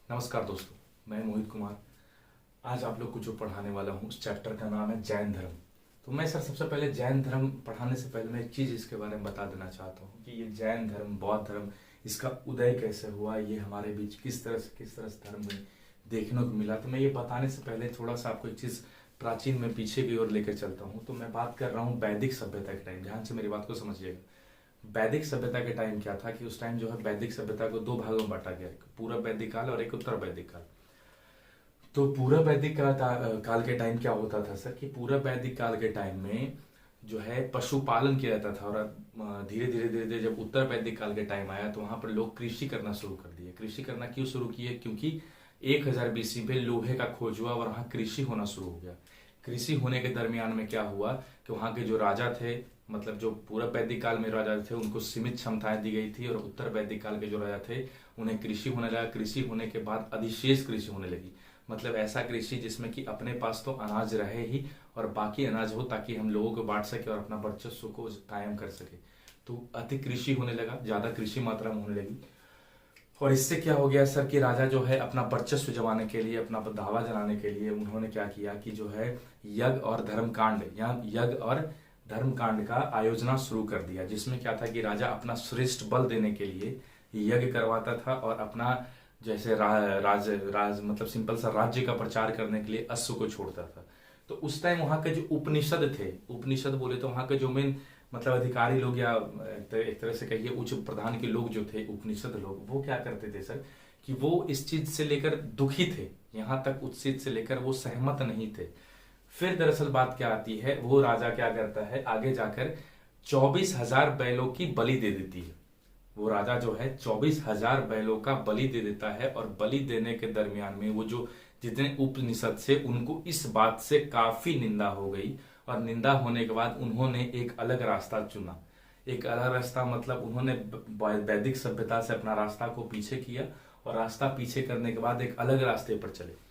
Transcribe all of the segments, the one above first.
नमस्कार दोस्तों, मैं मोहित कुमार। आज आप लोग को जो पढ़ाने वाला हूँ उस चैप्टर का नाम है जैन धर्म। तो मैं सर सबसे पहले जैन धर्म पढ़ाने से पहले मैं एक चीज़ इसके बारे में बता देना चाहता हूँ कि ये जैन धर्म, बौद्ध धर्म, इसका उदय कैसे हुआ, ये हमारे बीच किस तरह से धर्म में देखने को मिला। तो मैं ये बताने से पहले थोड़ा सा आपको एक चीज़ प्राचीन में पीछे की ओर लेकर चलता हूँ। तो मैं बात कर रहा हूँ वैदिक सभ्यता के टाइम। ध्यान से मेरी बात को समझिएगा। वैदिक सभ्यता के टाइम क्या था कि उस टाइम जो है वैदिक सभ्यता को दो भागों में बांटा गया, एक पूर्व वैदिक काल और एक उत्तर वैदिक काल। तो पूरा वैदिक काल के टाइम क्या होता था सर कि पूरा वैदिक काल के टाइम में जो है पशुपालन किया जाता था। और धीरे धीरे धीरे धीरे जब उत्तर वैदिक काल के टाइम आया तो वहां पर लोग कृषि करना शुरू कर दिए। कृषि करना क्यों शुरू किए? क्योंकि 1000 बीसी में लोहे का खोज हुआ और वहां कृषि होना शुरू हो गया। कृषि होने के दरमियान में क्या हुआ कि वहां के जो राजा थे, मतलब जो पूर्व वैदिक काल में राजा थे उनको सीमित क्षमताएं दी गई थी, और उत्तर वैदिक काल के जो राजा थे उन्हें कृषि होने लगा। कृषि होने के बाद अधिशेष कृषि होने लगी, मतलब ऐसा कृषि जिसमें कि अपने पास तो अनाज रहे ही और बाकी अनाज हो ताकि हम लोगों को बांट सके और अपना वर्चस्व को कायम कर सके। तो अति कृषि होने लगा, ज्यादा कृषि मात्रा में होने लगी। और इससे क्या हो गया सर कि राजा जो है अपना वर्चस्व जमाने के लिए, अपना दावा जलाने के लिए उन्होंने क्या किया कि जो है यज्ञ और धर्मकांड या यज्ञ और धर्मकांड का आयोजना शुरू कर दिया, जिसमें क्या था कि राजा अपना श्रेष्ठ बल देने के लिए यज्ञ करवाता था और अपना जैसे राज मतलब सिंपल सा राज्य का प्रचार करने के लिए अश्व को छोड़ता था। तो उस टाइम वहां के जो उपनिषद थे, उपनिषद बोले तो वहां के जो मेन मतलब अधिकारी लोग या एक तरह से कहिए उच्च प्रधान के लोग जो थे, उपनिषद लोग, वो क्या करते थे सर कि वो इस चीज से लेकर दुखी थे, यहाँ तक उस चीज से लेकर वो सहमत नहीं थे। फिर दरअसल बात क्या आती है, वो राजा क्या करता है आगे जाकर 24,000 बैलों की बलि दे देती है। वो राजा जो है 24,000 बैलों का बलि दे देता है, और बलि देने के दरमियान में वो जो जितने उपनिषद से उनको इस बात से काफी निंदा हो गई, और निंदा होने के बाद उन्होंने एक अलग रास्ता चुना। एक अलग रास्ता मतलब उन्होंने वैदिक सभ्यता से अपना रास्ता को पीछे किया, और रास्ता पीछे करने के बाद एक अलग रास्ते पर चले।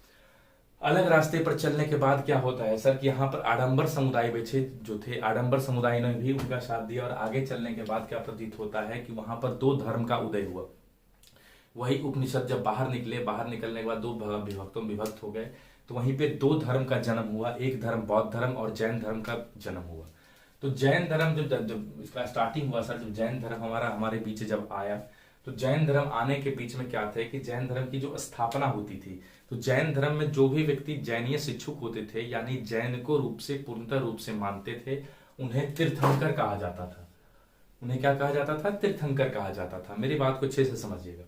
अलग रास्ते पर चलने के बाद क्या होता है सर कि यहाँ पर आडंबर समुदाय बेचे जो थे, आडंबर समुदाय ने भी उनका साथ दिया, और आगे चलने के बाद क्या प्रतीत होता है कि वहां पर दो धर्म का उदय हुआ। वही उपनिषद जब बाहर निकले, बाहर निकलने के बाद दो विभक्तों में विभक्त हो गए, तो वहीं पे दो धर्म का जन्म हुआ। एक धर्म बौद्ध धर्म और जैन धर्म का जन्म हुआ। तो जैन धर्म जब इसका स्टार्टिंग हुआ सर, जब जैन धर्म हमारे बीच जब आया, तो जैन धर्म आने के बीच में क्या थे कि जैन धर्म की जो स्थापना होती थी, तो जैन धर्म में जो भी व्यक्ति जैनीय शिक्षुक होते थे, यानी जैन को पूर्णतः रूप से मानते थे, उन्हें तीर्थंकर कहा जाता था। उन्हें क्या कहा जाता था? तीर्थंकर कहा जाता था। मेरी बात को अच्छे से समझिएगा।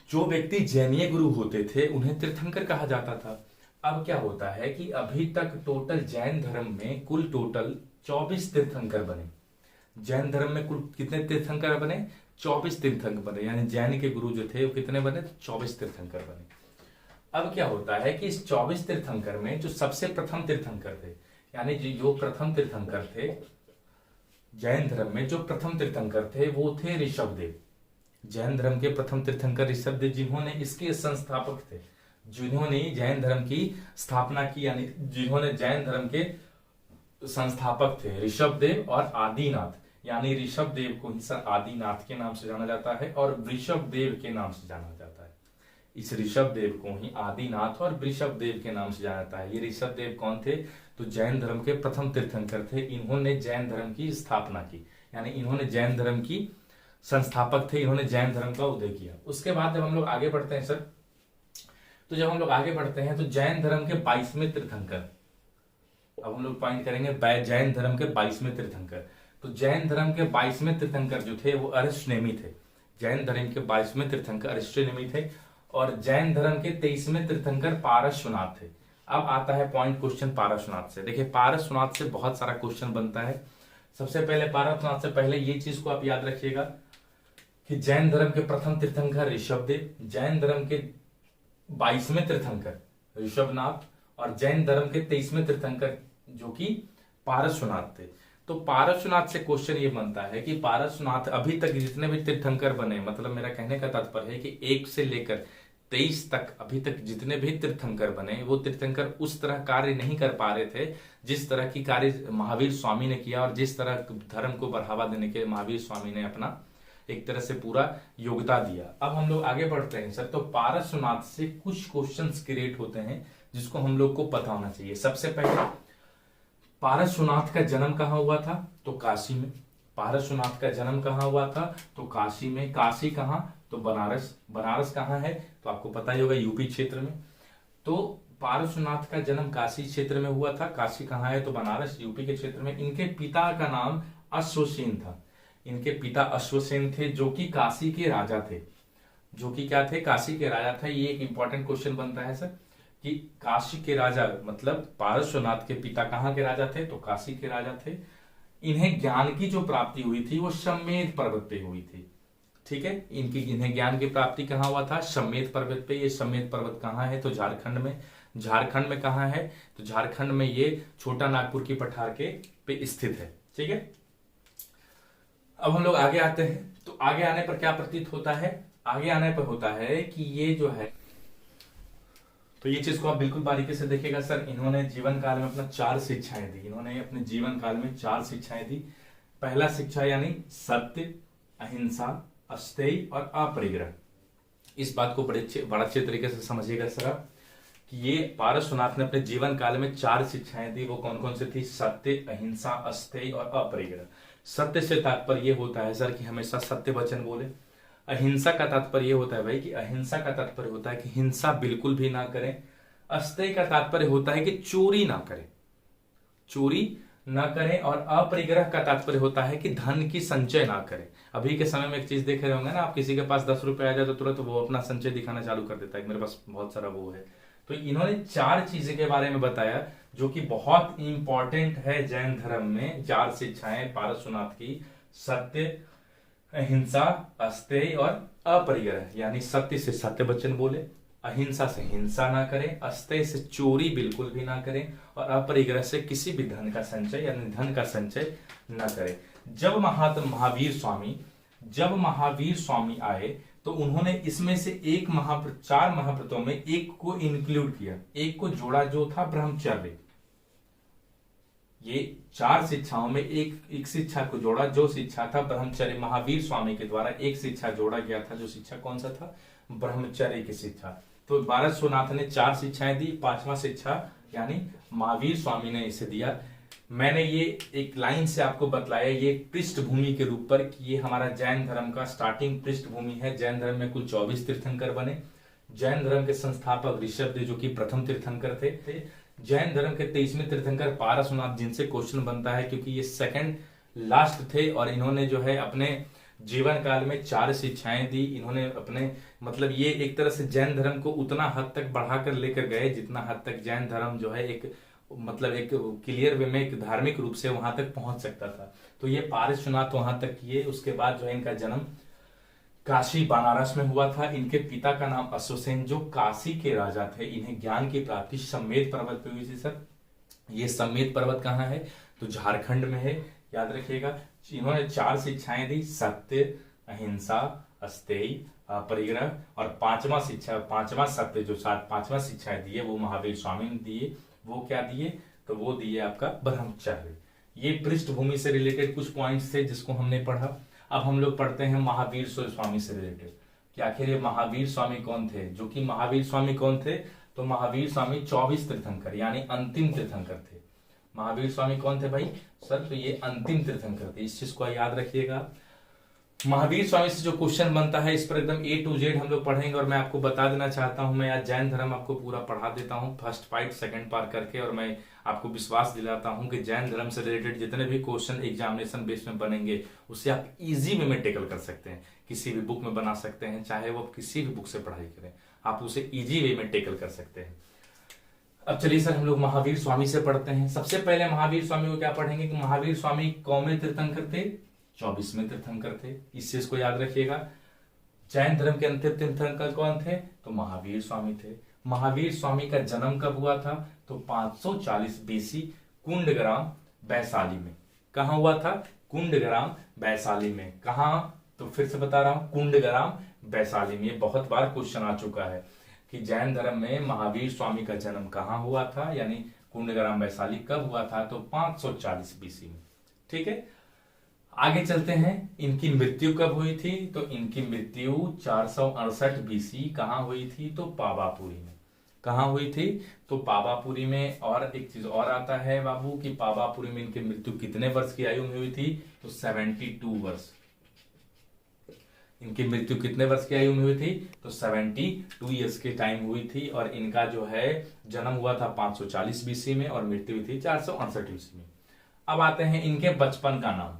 जो व्यक्ति जैनीय गुरु होते थे उन्हें तीर्थंकर कहा जाता था। अब क्या होता है कि अभी तक टोटल जैन धर्म में कुल टोटल 24 तीर्थंकर बने। जैन धर्म में कुल कितने तीर्थंकर बने? 24 तीर्थंकर बने, यानी जैन के गुरु जो थे वो कितने बने? 24 तीर्थंकर बने। अब क्या होता है कि इस 24 तीर्थंकर में जो सबसे प्रथम तीर्थंकर थे, यानी जो प्रथम तीर्थंकर थे जैन धर्म में, जो प्रथम तीर्थंकर थे वो थे ऋषभदेव। जैन धर्म के प्रथम तीर्थंकर ऋषभदेव, जिन्होंने इसके संस्थापक थे, जिन्होंने जैन धर्म की स्थापना की, यानी जिन्होंने जैन धर्म के संस्थापक थे ऋषभदेव और आदिनाथ, यानी ऋषभदेव को ही सर आदिनाथ के नाम से जाना जाता है और वृषभदेव के नाम से जाना जाता है। इस ऋषभदेव को ही आदिनाथ और वृषभदेव के नाम से जाना जाता है। ये ऋषभदेव कौन थे? तो जैन धर्म के प्रथम तीर्थंकर थे। इन्होंने जैन धर्म की स्थापना की, यानी इन्होंने जैन धर्म की संस्थापक थे, इन्होंने जैन धर्म का उदय किया। उसके बाद जब हम लोग आगे बढ़ते हैं सर, तो जब हम लोग आगे बढ़ते हैं तो जैन धर्म के 22वें तीर्थंकर, अब हम लोग पॉइंट करेंगे जैन धर्म के 22वें तीर्थंकर। तो जैन धर्म के 22वें तीर्थंकर जो थे वो अरिष्टनेमी थे। जैन धर्म के 22वें तीर्थंकर अरिष्टनेमी थे, और जैन धर्म के 23वें तीर्थंकर पारसनाथ थे। अब आता है पॉइंट क्वेश्चन पारसनाथ से। देखिए पारसनाथ से बहुत सारा क्वेश्चन बनता है। सबसे पहले पारसनाथ से पहले ये चीज को आप याद रखिएगा कि जैन धर्म के प्रथम तीर्थंकर ऋषभदेव, जैन धर्म के 22वें तीर्थंकर ऋषभनाथ, और जैन धर्म के 23वें तीर्थंकर जो कि पारसनाथ थे। तो पारसनाथ से क्वेश्चन ये बनता है कि पारसनाथ अभी तक जितने भी तीर्थंकर बने, मतलब मेरा कहने का तात्पर्य है कि 1 से लेकर 23 तक अभी तक जितने भी तीर्थंकर बने, वो तीर्थंकर उस तरह कार्य नहीं कर पा रहे थे जिस तरह की कार्य महावीर स्वामी ने किया, और जिस तरह धर्म को बढ़ावा देने के महावीर स्वामी ने अपना एक तरह से पूरा योग्यता दिया। अब हम लोग आगे बढ़ते हैं सर। तो पारसनाथ से कुछ क्वेश्चंस क्रिएट होते हैं जिसको हम लोग को पता होना चाहिए। सबसे पहले पारसनाथ का जन्म कहाँ हुआ था? तो काशी में। पारसनाथ का जन्म कहाँ हुआ था? तो काशी में। काशी कहाँ? तो बनारस। बनारस कहाँ है? तो आपको पता ही होगा यूपी क्षेत्र में। तो पारसनाथ का जन्म काशी क्षेत्र में हुआ था। काशी कहाँ है? तो बनारस, यूपी के क्षेत्र में। इनके पिता का नाम अश्वसेन था। इनके पिता अश्वसेन थे जो कि काशी के राजा थे। जो कि क्या थे? काशी के राजा थे। ये एक इंपॉर्टेंट क्वेश्चन बनता है सर कि काशी के राजा मतलब पारसनाथ के पिता कहाँ के राजा थे? तो काशी के राजा थे। इन्हें ज्ञान की जो प्राप्ति हुई थी वो सम्मेद पर्वत पे हुई थी। ठीक है, इन्हें ज्ञान की प्राप्ति कहाँ हुआ था? सम्मेद पर्वत पे। ये सम्मेद पर्वत कहाँ है? तो झारखंड में। झारखंड में कहाँ है? तो झारखंड में ये छोटा नागपुर की पठार के पे स्थित है। ठीक है, अब हम लोग आगे आते हैं। तो आगे आने पर क्या प्रतीत होता है? आगे आने पर होता है कि ये जो है, तो ये चीज को आप बिल्कुल बारीकी से देखिएगा सर। इन्होंने जीवन काल में अपना 4 शिक्षाएं दी। इन्होंने अपने जीवन काल में 4 शिक्षाएं दी। पहला शिक्षा यानी सत्य, अहिंसा, अस्तेय और अपरिग्रह। इस बात को बड़ा अच्छे तरीके से समझिएगा सर आप कि ये पारसनाथ ने अपने जीवन काल में 4 शिक्षाएं दी। वो कौन कौन सी थी? सत्य, अहिंसा, अस्तेय और अपरिग्रह। सत्य से तात्पर्य होता है सर कि हमेशा सत्य वचन बोले। अहिंसा का तात्पर्य होता है भाई कि अहिंसा का तात्पर्य होता है कि हिंसा बिल्कुल भी ना करें। अस्तेय का तात्पर्य होता है कि चोरी ना करें, चोरी ना करें। और अपरिग्रह का तात्पर्य होता है कि धन की संचय ना करें। अभी के समय में एक चीज देख रहे होंगे ना आप, किसी के पास 10 रुपए आ जाए तो तुरंत वो अपना संचय दिखाना चालू कर देता है कि मेरे पास बहुत सारा वो है। तो इन्होंने 4 चीजें के बारे में बताया जो कि बहुत इंपॉर्टेंट है जैन धर्म में। 4 शिक्षाएं पारसनाथ की, सत्य, अहिंसा, अस्तेय और अपरिग्रह। यानी सत्य से सत्य वचन बोले, अहिंसा से हिंसा ना करें, अस्तेय से चोरी बिल्कुल भी ना करें और अपरिग्रह से किसी भी धन का संचय यानी धन का संचय ना करें। जब महावीर स्वामी आए तो उन्होंने इसमें से 4 महाव्रतों में एक को इंक्लूड किया, एक को जोड़ा जो था ब्रह्मचर्य। ये 4 शिक्षाओं में एक शिक्षा को जोड़ा जो शिक्षा था ब्रह्मचर्य। महावीर स्वामी के द्वारा एक शिक्षा जोड़ा गया था, जो शिक्षा कौन सा था? ब्रह्मचर्य की शिक्षा। तो पारसनाथ ने 4 शिक्षाएं दी। 5वां शिक्षा यानी महावीर स्वामी ने इसे दिया। मैंने ये एक लाइन से आपको बतलाया ये पृष्ठभूमि के रूप पर कि ये हमारा जैन धर्म का स्टार्टिंग पृष्ठभूमि है। जैन धर्म में कुल 24 तीर्थंकर बने। जैन धर्म के संस्थापक ऋषभदेव जो कि प्रथम तीर्थंकर थे। जैन धर्म के 23वें तीर्थंकर पारसनाथ, जिनसे क्वेश्चन बनता है क्योंकि ये सेकंड लास्ट थे और इन्होंने जो है अपने जीवन काल में 4 शिक्षाएं दी। इन्होंने अपने मतलब ये एक तरह से जैन धर्म को उतना हद तक बढ़ाकर लेकर गए जितना हद तक जैन धर्म जो है एक क्लियर वे में एक धार्मिक रूप से वहां तक पहुंच सकता था। तो ये पारसनाथ वहां तक किए। उसके बाद जो है इनका जन्म काशी बनारस में हुआ था। इनके पिता का नाम अश्वसेन जो काशी के राजा थे। इन्हें ज्ञान की प्राप्ति सम्मेद पर्वत पे हुई थी सर। ये सम्मेद पर्वत कहाँ है? तो झारखंड में है, याद रखिएगा। इन्होंने 4 शिक्षाएं दी, सत्य, अहिंसा, अस्तेय, अपरिग्रह और 5वां सत्य जो 5वां शिक्षाएं दिए वो महावीर स्वामी ने दिए। वो क्या दिए? तो वो दिए आपका ब्रह्मचर्य। ये पृष्ठभूमि से रिलेटेड कुछ पॉइंट्स थे जिसको हमने पढ़ा। अब हम लोग पढ़ते हैं महावीर स्वामी से रिलेटेड कि आखिर ये महावीर स्वामी कौन थे। जो कि महावीर स्वामी कौन थे? तो महावीर स्वामी 24 तीर्थंकर यानी अंतिम तीर्थंकर थे। महावीर स्वामी कौन थे भाई सर? तो ये अंतिम तीर्थंकर थे। इस चीज को याद रखिएगा। महावीर स्वामी से जो क्वेश्चन बनता है इस पर एकदम A to Z हम लोग पढ़ेंगे। और मैं आपको बता देना चाहता हूं, मैं आज जैन धर्म आपको पूरा पढ़ा देता हूं फर्स्ट पार्ट सेकंड पार्ट करके। और मैं आपको विश्वास दिलाता हूं कि जैन धर्म से रिलेटेड जितने भी क्वेश्चन एग्जामिनेशन बेस में बनेंगे उससे आप इजी वे में टेकल कर सकते हैं। किसी भी बुक में बना सकते हैं, चाहे वो किसी भी बुक से पढ़ाई करें, आप उसे इजी वे में टेकल कर सकते हैं। अब चलिए सर हम लोग महावीर स्वामी से पढ़ते हैं। सबसे पहले महावीर स्वामी को क्या पढ़ेंगे कि महावीर स्वामी कौन तीर्थंकर थे? 24वें तीर्थंकर थे। इस चीज को याद रखिएगा। जैन धर्म के अंतिम तीर्थंकर कौन थे? तो महावीर स्वामी थे। महावीर स्वामी का जन्म कब हुआ था? तो 540 BC कुंडग्राम वैशाली में। कहा हुआ था? कुंडग्राम वैशाली में। कहा? तो फिर से बता रहा हूं, कुंडग्राम वैशाली में। ये बहुत बार क्वेश्चन आ चुका है कि जैन धर्म में महावीर स्वामी का जन्म कहां हुआ था, यानी कुंडग्राम वैशाली कब हुआ था? तो 540 BC में। ठीक है, आगे चलते हैं, इनकी मृत्यु कब हुई थी? तो इनकी मृत्यु 468 बीसी कहाँ हुई थी? तो पावापुरी में। कहाँ हुई थी? तो पावापुरी में। और एक चीज और आता है बाबू कि पावापुरी में इनकी मृत्यु कितने वर्ष की आयु में हुई थी? तो 72 वर्ष। इनकी मृत्यु कितने वर्ष की आयु में हुई थी? तो 72 ईयर्स के टाइम हुई थी। और इनका जो है जन्म हुआ था 540 बीसी में और मृत्यु हुई थी 468 बीसी में। अब आते हैं इनके बचपन का नाम।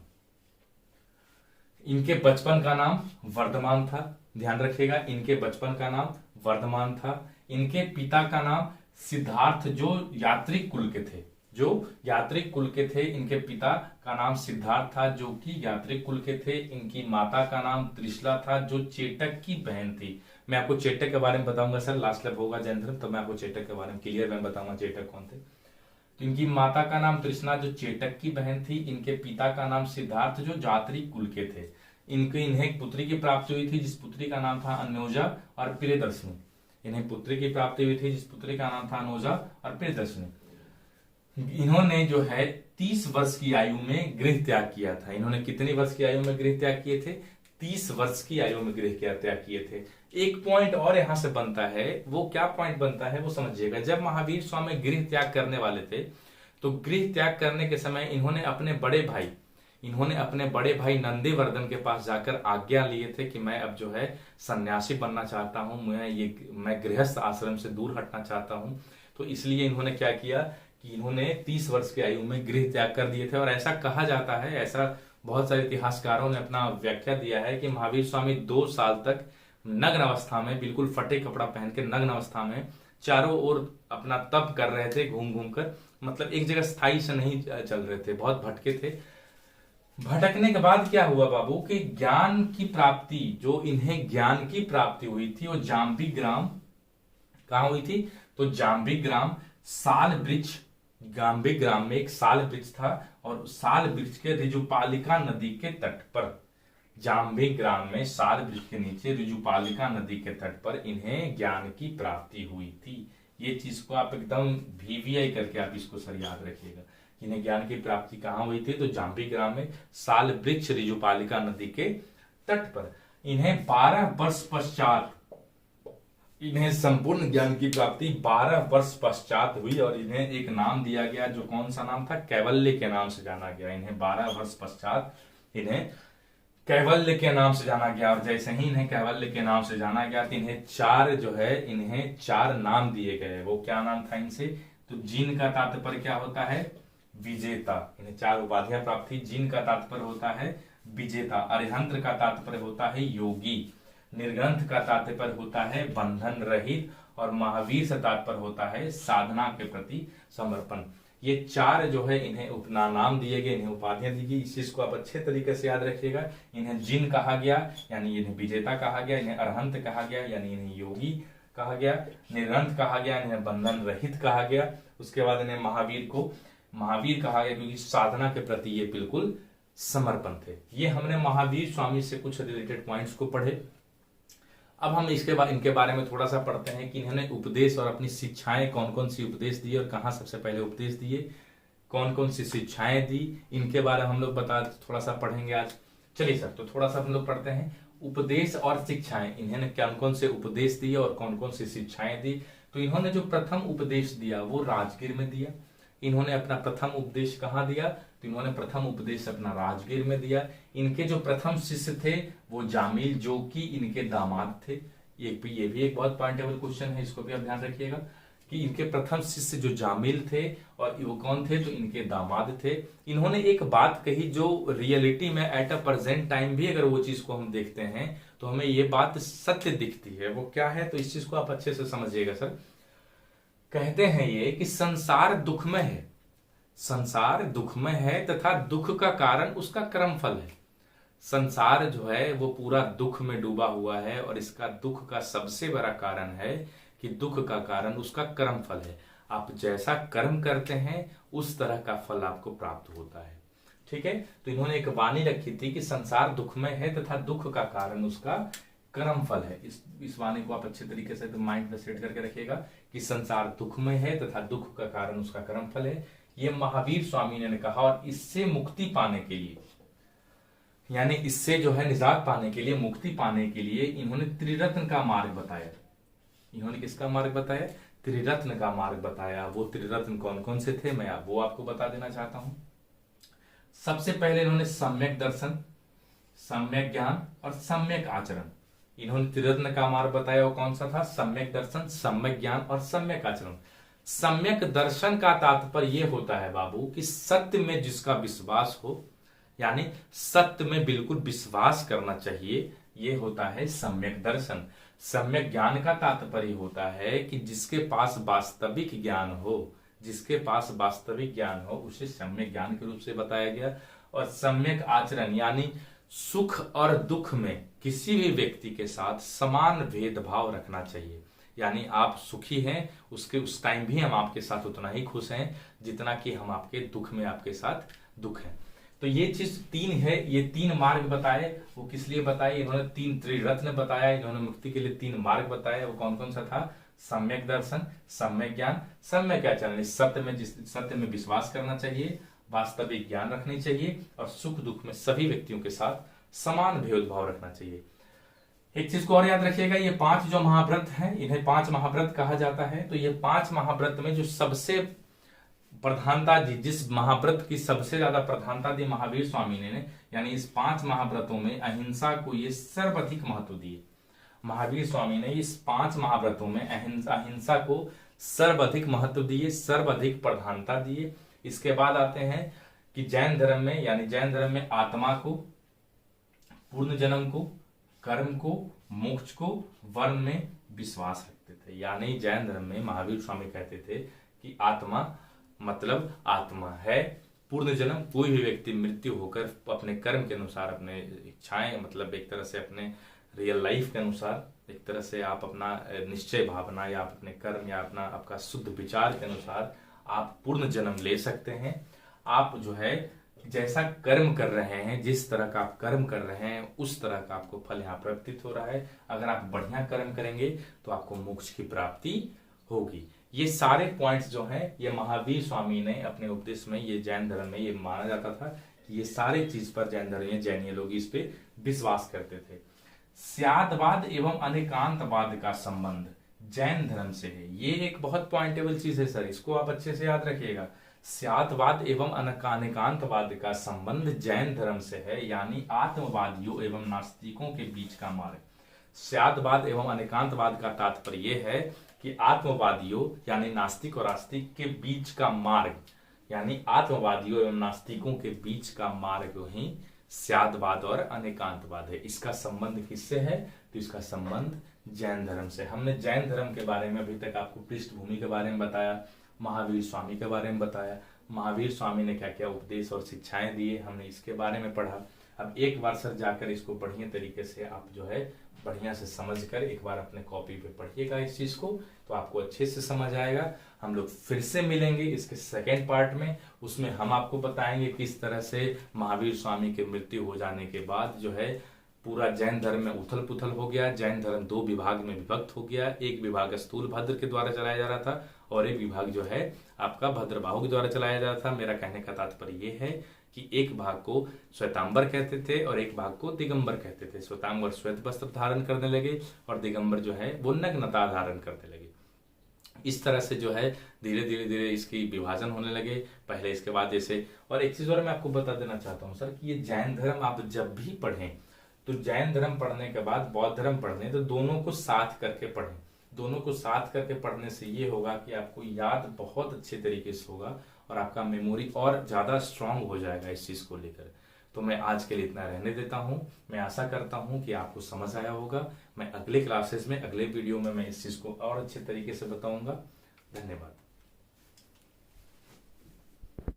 इनके बचपन का नाम वर्धमान था, ध्यान रखिएगा, इनके बचपन का नाम वर्धमान था। इनके पिता का नाम सिद्धार्थ, जो यात्रिक कुल के थे, जो यात्रिक कुल के थे, इनके पिता का नाम सिद्धार्थ था जो कि यात्रिक कुल के थे। इनकी माता का नाम त्रिशला था जो चेटक की बहन थी। मैं आपको चेटक के बारे में बताऊंगा सर, लास्ट लैब होगा जैन धर्म, तो मैं आपको चेटक के बारे में क्लियर मैं बताऊंगा चेटक कौन थे। तो इनकी माता का नाम तृष्णा जो चेटक की बहन थी। इनके पिता का नाम सिद्धार्थ जो यात्रिक कुल के थे। इन्हें एक पुत्री की प्राप्ति हुई थी जिस पुत्री का नाम था अन्योजा और प्रियदर्शनी। इन्हें पुत्री की प्राप्ति हुई थी जिस पुत्री का नाम था अनुजा और प्रियदर्शनी। इन्होंने जो है 30 वर्ष की आयु में गृह त्याग किया था। इन्होंने कितनी वर्ष की आयु में गृह त्याग किए थे? 30 वर्ष की आयु में गृह त्याग किए थे। एक पॉइंट और यहां से बनता है, वो क्या पॉइंट बनता है वो समझिएगा। जब महावीर स्वामी गृह त्याग करने वाले थे तो गृह त्याग करने के समय इन्होंने अपने बड़े भाई नंदीवर्धन के पास जाकर आज्ञा लिए थे कि मैं अब जो है सन्यासी बनना चाहता हूं, मैं गृहस्थ आश्रम से दूर हटना चाहता हूं। तो इसलिए इन्होंने क्या किया कि इन्होंने 30 वर्ष की आयु में गृह त्याग कर दिए थे। और ऐसा कहा जाता है, ऐसा बहुत सारे इतिहासकारों ने अपना व्याख्या दिया है कि महावीर स्वामी 2 साल तक नग्न अवस्था में, बिल्कुल फटे कपड़ा पहन के नग्न अवस्था में चारों ओर अपना तप कर रहे थे, घूम घूम कर, मतलब एक जगह स्थायी से नहीं चल रहे थे, बहुत भटके थे। भटकने के बाद क्या हुआ बाबू कि ज्ञान की प्राप्ति, जो इन्हें ज्ञान की प्राप्ति हुई थी वो जाम्बी ग्राम, कहां हुई थी? तो जाम्बी ग्राम साल वृक्ष, जाम्बी ग्राम में एक साल वृक्ष था और साल वृक्ष के ऋजुपालिका नदी के तट पर, जाम्बी ग्राम में साल वृक्ष के नीचे ऋजुपालिका नदी के तट पर इन्हें ज्ञान की प्राप्ति हुई थी। ये चीज को आप एकदम VVI करके आप इसको सर याद रखिएगा। इन्हें ज्ञान की प्राप्ति कहां हुई थी? तो जाम्बी ग्राम में साल वृक्ष ऋजुपालिका नदी के तट पर। इन्हें 12 वर्ष पश्चात, इन्हें संपूर्ण ज्ञान की प्राप्ति 12 वर्ष पश्चात हुई और इन्हें एक नाम दिया गया, जो कौन सा नाम था? कैवल्य के नाम से जाना गया। इन्हें 12 वर्ष पश्चात इन्हें कैवल्य के नाम से जाना गया। और जैसे ही इन्हें कैवल्य के नाम से जाना गया तो इन्हें चार नाम दिए गए। वो क्या नाम था इनसे? तो जिन का तात्पर्य क्या होता है? विजेता। इन्हें 4 उपाधियां प्राप्त थी। जिन का तात्पर्य होता है विजेता, अरिहंत्र का तात्पर्य होता है योगी, निर्ग्रंथ का तात्पर्य होता है बंधन रहित, और महावीर से तात्पर्य होता है साधना के प्रति समर्पण। ये 4 जो है इन्हें उपनाम दिए गए, इन्हें उपाधियां दी गई। इस चीज को आप अच्छे तरीके से याद रखिएगा। इन्हें जिन कहा गया यानी इन्हें विजेता कहा गया, इन्हें अरहंत कहा गया यानी इन्हें योगी कहा गया, निर्ग्रंथ कहा गया, इन्हें बंधन रहित कहा गया। उसके बाद इन्हें महावीर कहा गया क्योंकि साधना के प्रति ये बिल्कुल समर्पण थे। ये हमने महावीर स्वामी से कुछ रिलेटेड पॉइंट्स को पढ़े। अब हम इनके बारे में थोड़ा सा पढ़ते हैं कि इन्होंने उपदेश और अपनी शिक्षाएं कौन कौन सी उपदेश दिए और कहाँ सबसे पहले उपदेश दिए, कौन कौन सी शिक्षाएं दी, इनके बारे में हम लोग थोड़ा सा पढ़ेंगे आज। चलिए सर, तो थोड़ा सा हम लोग पढ़ते हैं उपदेश और शिक्षाएं। इन्होंने कौन कौन से उपदेश दिए और कौन कौन सी शिक्षाएं दी। तो इन्होंने जो प्रथम उपदेश दिया वो राजगीर में दिया। इन्होंने अपना प्रथम उपदेश कहाँ दिया? तो इन्होंने प्रथम उपदेश अपना राजगीर में दिया। इनके जो प्रथम शिष्य थे वो जामिल, जो कि इनके दामाद थे। ये भी एक बहुत पॉइंटेबल क्वेश्चन है, इसको भी आप ध्यान रखिएगा कि इनके प्रथम शिष्य जो जामिल थे और वो कौन थे? तो इनके दामाद थे। इन्होंने एक बात कही जो रियलिटी में एट अ प्रेजेंट टाइम भी अगर वो चीज को हम देखते हैं तो हमें ये बात सत्य दिखती है। वो क्या है? तो इस चीज को आप अच्छे से समझिएगा सर। कहते हैं ये कि संसार दुखमय है, संसार दुखमय है तथा दुख का कारण उसका कर्मफल है। संसार जो है वो पूरा दुख में डूबा हुआ है और इसका दुख का सबसे बड़ा कारण है कि दुख का कारण उसका कर्मफल है। आप जैसा कर्म करते हैं उस तरह का फल आपको प्राप्त होता है। ठीक है, तो इन्होंने एक वाणी रखी थी कि संसार दुखमय है तथा दुख का कारण उसका कर्मफल है। इस वाणी को आप अच्छे तरीके से माइंड में सेट करके रखिएगा कि संसार दुखमय है तथा दुख का कारण उसका कर्मफल है। ये महावीर स्वामी ने कहा और इससे मुक्ति पाने के लिए यानी इससे जो है निजात पाने के लिए, मुक्ति पाने के लिए इन्होंने त्रिरत्न का मार्ग बताया। इन्होंने किसका मार्ग बताया? त्रिरत्न का मार्ग बताया। वो त्रिरत्न कौन कौन से थे, मैं वो आपको बता देना चाहता हूं। सबसे पहले इन्होंने सम्यक दर्शन, सम्यक ज्ञान और सम्यक आचरण, इन्होंने त्रिरत्न का मार्ग बताया। वो कौन सा था? सम्यक दर्शन, सम्यक ज्ञान और सम्यक आचरण। सम्यक दर्शन का तात्पर्य यह होता है बाबू कि सत्य में जिसका विश्वास हो, यानी सत्य में बिल्कुल विश्वास करना चाहिए, ये होता है सम्यक दर्शन। सम्यक ज्ञान का तात्पर्य होता है कि जिसके पास वास्तविक ज्ञान हो, जिसके पास वास्तविक ज्ञान हो उसे सम्यक ज्ञान के रूप से बताया गया। और सम्यक आचरण यानी सुख और दुख में किसी भी व्यक्ति के साथ समान भेदभाव रखना चाहिए। यानी आप सुखी हैं, उसके उस टाइम भी हम आपके साथ उतना ही खुश हैं जितना कि हम आपके दुख में आपके साथ दुख है। तो ये चीज तीन है, ये तीन मार्ग बताए। वो किस लिए बताए? इन्होंने तीन त्रिरत्न बताया, इन्होंने मुक्ति के लिए तीन मार्ग बताया। वो कौन कौन सा था? सम्यक दर्शन, सम्यक ज्ञान, सम्यक आचरण। सत्य में विश्वास करना चाहिए, वास्तविक ज्ञान रखनी चाहिए और सुख दुख में सभी व्यक्तियों के साथ समान भेदभाव रखना चाहिए। एक चीज को और याद रखिएगा, ये 5 जो महाव्रत हैं, इन्हें 5 महाव्रत कहा जाता है। तो ये 5 महाव्रत में जो सबसे प्रधानता दी, जिस महाव्रत की सबसे ज्यादा प्रधानता दी महावीर स्वामी ने, यानी इस 5 महाव्रतों में अहिंसा को ये सर्वाधिक महत्व दिए। महावीर स्वामी ने इस 5 महाव्रतों में अहिंसा को सर्वाधिक महत्व दिए, सर्वाधिक प्रधानता दिए। इसके बाद आते हैं कि जैन धर्म में, यानी जैन धर्म में आत्मा को, पूर्ण जन्म को, कर्म को, मोक्ष को, वर्ण में विश्वास रखते थे। यानी जैन धर्म में महावीर स्वामी कहते थे कि आत्मा मतलब आत्मा है, पूर्ण जन्म कोई भी व्यक्ति मृत्यु होकर अपने कर्म के अनुसार, अपने इच्छाएं मतलब एक तरह से अपने रियल लाइफ के अनुसार, एक तरह से आप अपना निश्चय भावना या आप अपने कर्म या अपना आपका शुद्ध विचार के अनुसार आप पूर्ण जन्म ले सकते हैं। आप जो है जैसा कर्म कर रहे हैं, जिस तरह का आप कर्म कर रहे हैं उस तरह का आपको फल यहाँ प्रतीत हो रहा है। अगर आप बढ़िया कर्म करेंगे तो आपको मोक्ष की प्राप्ति होगी। ये सारे पॉइंट्स जो हैं ये महावीर स्वामी ने अपने उपदेश में, ये जैन धर्म में ये माना जाता था कि ये सारे चीज पर जैन धर्म जैनीय लोग इस पे विश्वास करते थे। स्यादवाद एवं अनेकांतवाद का संबंध जैन धर्म से है। ये एक बहुत पॉइंटेबल चीज है सर, इसको आप अच्छे से याद रखिएगा। स्यादवाद एवं अनेकांतवाद का संबंध जैन धर्म से है, यानी आत्मवादियों एवं नास्तिकों के बीच का मार्ग। स्यादवाद एवं अनेकांतवाद का तात्पर्य यह है कि आत्मवादियों यानी नास्तिक और आस्तिक के बीच का मार्ग, यानी आत्मवादियों एवं नास्तिकों के बीच का मार्ग ही स्यादवाद और अनेकांतवाद है। इसका संबंध किससे है? तो इसका संबंध जैन धर्म से। हमने जैन धर्म के बारे में अभी तक आपको पृष्ठभूमि के बारे में बताया, महावीर स्वामी के बारे में बताया, महावीर स्वामी ने क्या क्या उपदेश और शिक्षाएं दिए, हमने इसके बारे में पढ़ा। अब एक बार सर जाकर इसको बढ़िया तरीके से आप जो है बढ़िया से समझकर एक बार अपने कॉपी पे पढ़िएगा इस चीज को, तो आपको अच्छे से समझ आएगा। हम लोग फिर से मिलेंगे इसके सेकेंड पार्ट में, उसमें हम आपको बताएंगे किस तरह से महावीर स्वामी के मृत्यु हो जाने के बाद जो है पूरा जैन धर्म में उथल पुथल हो गया। जैन धर्म 2 विभाग में विभक्त हो गया। एक विभाग स्थूल भद्र के द्वारा चलाया जा रहा था और एक विभाग जो है आपका भद्रबाहु के द्वारा चलाया जा रहा था। मेरा कहने का तात्पर्य ये है कि एक भाग को श्वेतांबर कहते थे और एक भाग को दिगंबर कहते थे। श्वेतांबर श्वेत वस्त्र धारण करने लगे और दिगंबर जो है वो नग्नता धारण करने लगे। इस तरह से जो है धीरे धीरे धीरे इसकी विभाजन होने लगे पहले, इसके बाद जैसे। और एक चीज और मैं आपको बता देना चाहता हूँ सर कि ये जैन धर्म आप जब भी पढ़ें तो जैन धर्म पढ़ने के बाद बौद्ध धर्म पढ़ने, तो दोनों को साथ करके पढ़ें। दोनों को साथ करके पढ़ने से ये होगा कि आपको याद बहुत अच्छे तरीके से होगा और आपका मेमोरी और ज्यादा स्ट्रांग हो जाएगा इस चीज को लेकर। तो मैं आज के लिए इतना रहने देता हूं। मैं आशा करता हूं कि आपको समझ आया होगा। मैं अगले क्लासेस में, अगले वीडियो में मैं इस चीज को और अच्छे तरीके से बताऊंगा। धन्यवाद।